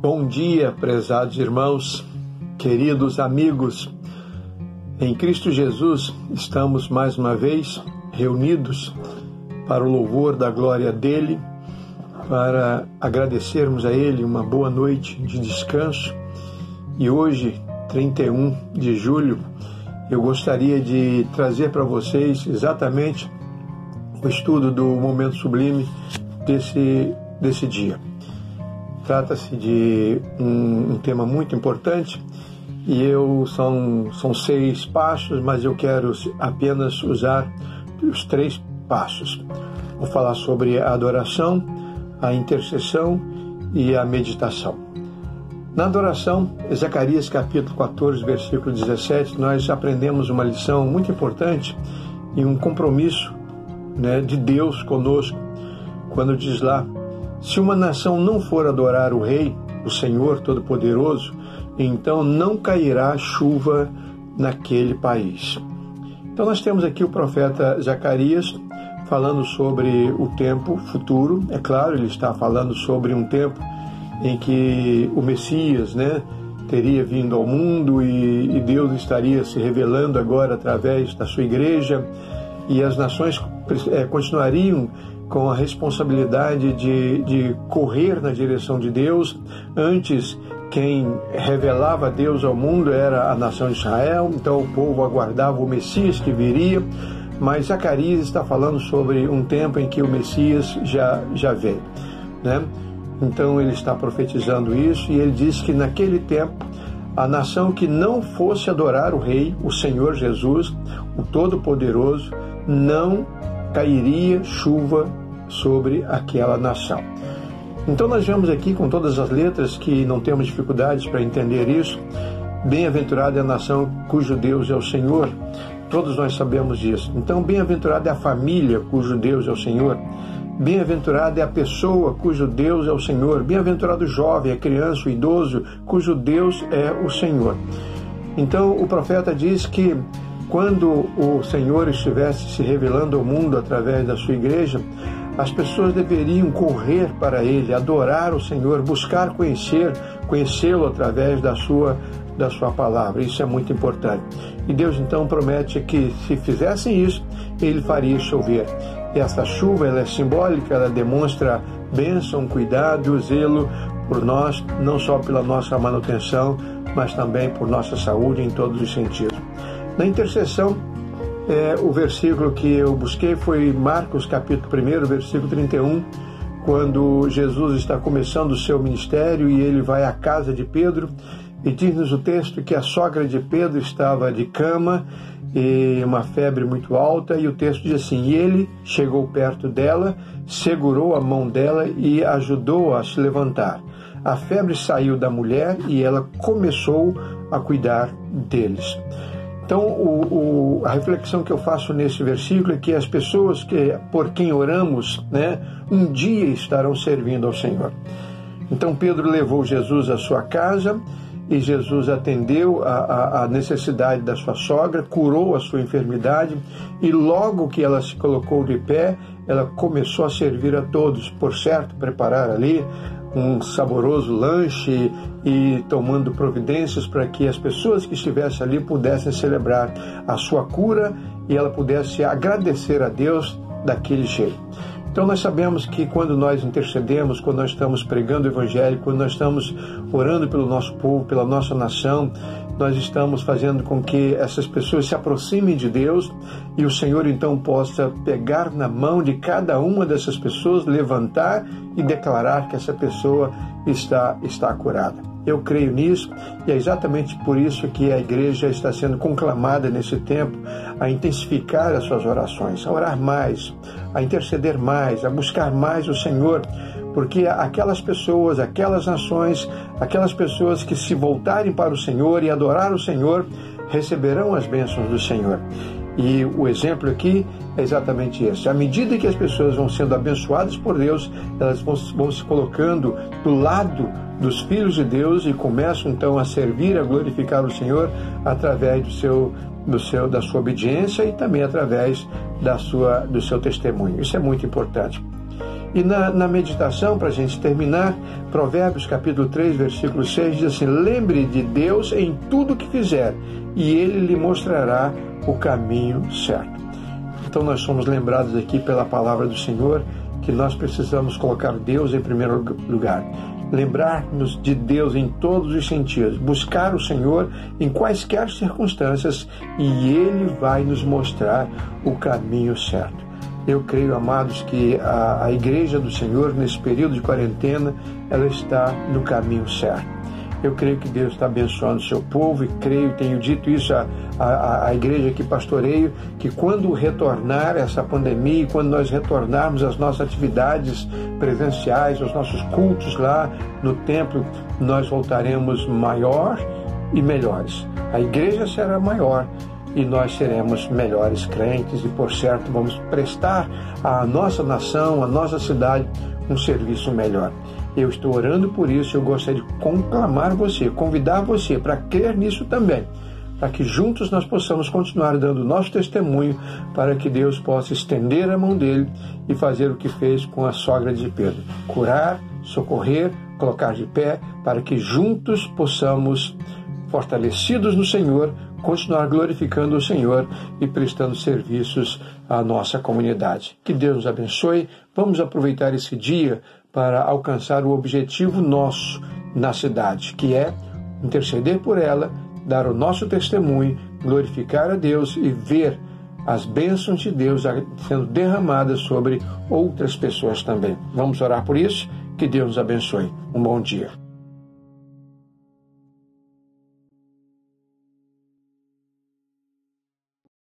Bom dia, prezados irmãos, queridos amigos. Em Cristo Jesus estamos mais uma vez reunidos para o louvor da glória dele, para agradecermos a ele uma boa noite de descanso. E hoje, 31 de julho, eu gostaria de trazer para vocês exatamente o estudo do momento sublime desse dia. Trata-se de um tema muito importante e são 6 passos, mas eu quero apenas usar os 3 passos. Vou falar sobre a adoração, a intercessão e a meditação. Na adoração, Zacarias capítulo 14, versículo 17, nós aprendemos uma lição muito importante e um compromisso, de Deus conosco, quando diz lá: se uma nação não for adorar o Rei, o Senhor Todo-Poderoso, então não cairá chuva naquele país. Então nós temos aqui o profeta Zacarias falando sobre o tempo futuro. É claro, ele está falando sobre um tempo em que o Messias, teria vindo ao mundo e Deus estaria se revelando agora através da sua igreja, e as nações continuariam com a responsabilidade de correr na direção de Deus. Antes, quem revelava Deus ao mundo era a nação de Israel, então o povo aguardava o Messias que viria, mas Zacarias está falando sobre um tempo em que o Messias já veio, Então ele está profetizando isso, e ele diz que naquele tempo a nação que não fosse adorar o Rei, o Senhor Jesus, o Todo-Poderoso, não cairia chuva sobre aquela nação. Então nós vemos aqui com todas as letras que não temos dificuldades para entender isso. Bem-aventurada é a nação cujo Deus é o Senhor. Todos nós sabemos disso. Então bem-aventurada é a família cujo Deus é o Senhor. Bem-aventurada é a pessoa cujo Deus é o Senhor. Bem-aventurado o jovem, a criança, o idoso, cujo Deus é o Senhor. Então o profeta diz que quando o Senhor estivesse se revelando ao mundo através da sua igreja, as pessoas deveriam correr para ele, adorar o Senhor, buscar conhecê-lo através da sua palavra. Isso é muito importante. E Deus então promete que, se fizessem isso, ele faria chover. E essa chuva, ela é simbólica, ela demonstra bênção, cuidado, zelo por nós, não só pela nossa manutenção, mas também por nossa saúde em todos os sentidos. Na intercessão, o versículo que eu busquei foi Marcos capítulo 1, versículo 31, quando Jesus está começando o seu ministério e ele vai à casa de Pedro, e diz-nos o texto que a sogra de Pedro estava de cama e uma febre muito alta, e o texto diz assim: e ele chegou perto dela, segurou a mão dela e ajudou-a a se levantar. A febre saiu da mulher e ela começou a cuidar deles. Então, a reflexão que eu faço nesse versículo é que as pessoas por quem oramos, um dia estarão servindo ao Senhor. Então, Pedro levou Jesus à sua casa e Jesus atendeu a necessidade da sua sogra, curou a sua enfermidade, e logo que ela se colocou de pé, ela começou a servir a todos. Por certo, preparar ali um saboroso lanche e tomando providências para que as pessoas que estivessem ali pudessem celebrar a sua cura e ela pudesse agradecer a Deus daquele jeito. Então nós sabemos que quando nós intercedemos, quando nós estamos pregando o Evangelho, quando nós estamos orando pelo nosso povo, pela nossa nação, nós estamos fazendo com que essas pessoas se aproximem de Deus, e o Senhor então possa pegar na mão de cada uma dessas pessoas, levantar e declarar que essa pessoa está curada. Eu creio nisso, e é exatamente por isso que a igreja está sendo conclamada nesse tempo a intensificar as suas orações, a orar mais, a interceder mais, a buscar mais o Senhor, porque aquelas pessoas, aquelas nações, aquelas pessoas que se voltarem para o Senhor e adorar o Senhor, receberão as bênçãos do Senhor. E o exemplo aqui é exatamente esse. À medida que as pessoas vão sendo abençoadas por Deus, elas vão se colocando do lado dos filhos de Deus e começam então a servir, a glorificar o Senhor através da sua obediência e também através do seu testemunho. Isso é muito importante. E na meditação, para a gente terminar, Provérbios capítulo 3, versículo 6 diz assim: lembre de Deus em tudo que fizer, e Ele lhe mostrará o caminho certo. Então nós somos lembrados aqui pela palavra do Senhor que nós precisamos colocar Deus em primeiro lugar. Lembrar-nos de Deus em todos os sentidos, buscar o Senhor em quaisquer circunstâncias, e Ele vai nos mostrar o caminho certo. Eu creio, amados, que a igreja do Senhor, nesse período de quarentena, ela está no caminho certo. Eu creio que Deus está abençoando o seu povo, e creio, tenho dito isso à igreja que pastoreio, que quando retornar essa pandemia, quando nós retornarmos às nossas atividades presenciais, aos nossos cultos lá no templo, nós voltaremos maior e melhores. A igreja será maior e nós seremos melhores crentes e, por certo, vamos prestar à nossa nação, à nossa cidade, um serviço melhor. Eu estou orando por isso. Eu gostaria de conclamar você, convidar você para crer nisso também, para que juntos nós possamos continuar dando nosso testemunho, para que Deus possa estender a mão dele e fazer o que fez com a sogra de Pedro: curar, socorrer, colocar de pé, para que juntos possamos, fortalecidos no Senhor, continuar glorificando o Senhor e prestando serviços à nossa comunidade. Que Deus nos abençoe. Vamos aproveitar esse dia para alcançar o objetivo nosso na cidade, que é interceder por ela, dar o nosso testemunho, glorificar a Deus e ver as bênçãos de Deus sendo derramadas sobre outras pessoas também. Vamos orar por isso? Que Deus nos abençoe. Um bom dia.